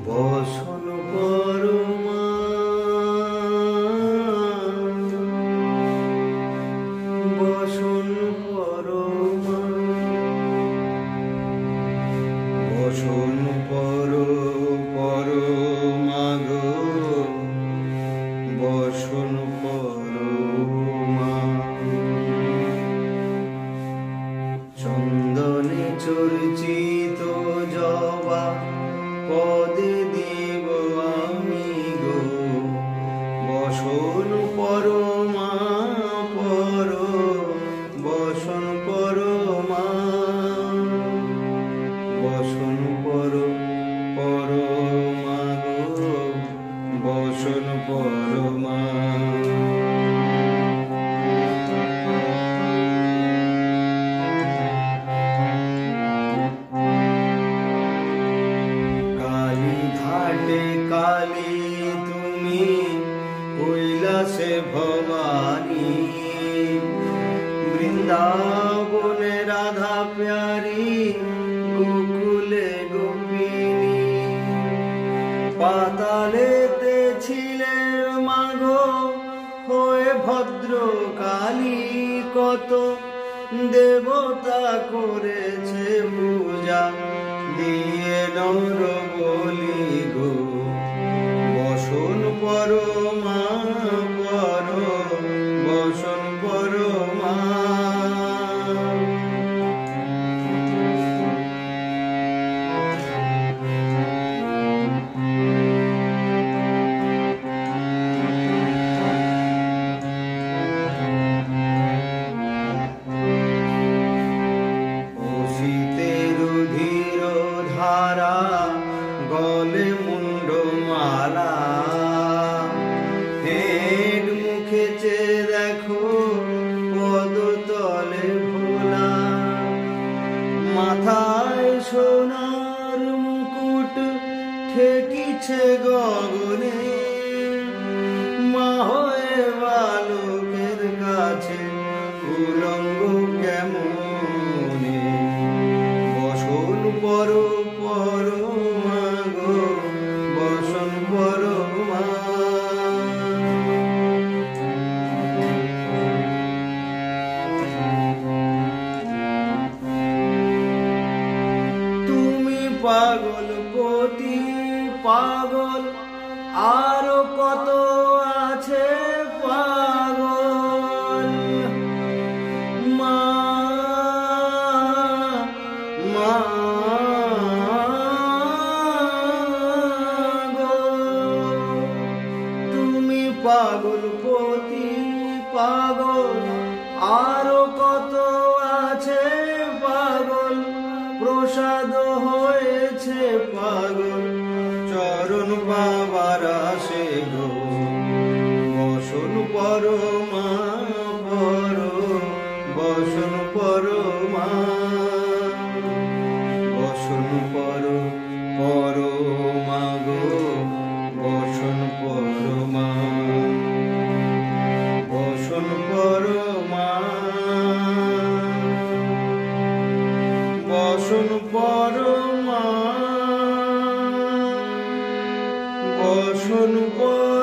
বসন পরমা বসন পরমা বসন পরমা গো বসন পরমা চন্দনে চর্চিত জবা পদে দেব আমি গো বসন পরমা বসন পরমা বসন পরমা গো বসন পরমা কালী তুমি কৈলাসে ভবানী বৃন্দাবনে রাধা প্যারি গোকুলে গোপিনী পাতালেতে ছিলে মাগো হয়ে ভদ্র কালী কত দেবতা করেছে পূজা দিয়ে নর বলি গো বসন পরমা বসন পরমা ধারা গলে মুন্ড মালা হেড মুখে চেয়ে দেখো পদতলে ভোলা মাথায় সোনার মুকুট ঠেকিছে গগনে মা হয়ে বালকের কাছে উলঙ্গ কেমনে বসন পরমা গো বসন পরমা তুমি পাগল পতি পাগল আরো কত আছে পাগল মা তুমি পাগল পতি পাগল আরো কত আছে পাগল প্রসাদ হয়েছে পাগল চরণ বাবার আসে গো বসন পরমা বসন পরমা বসন পরমা গো বসন পরমা বসন পরমা বসন পরমা বসন পরমা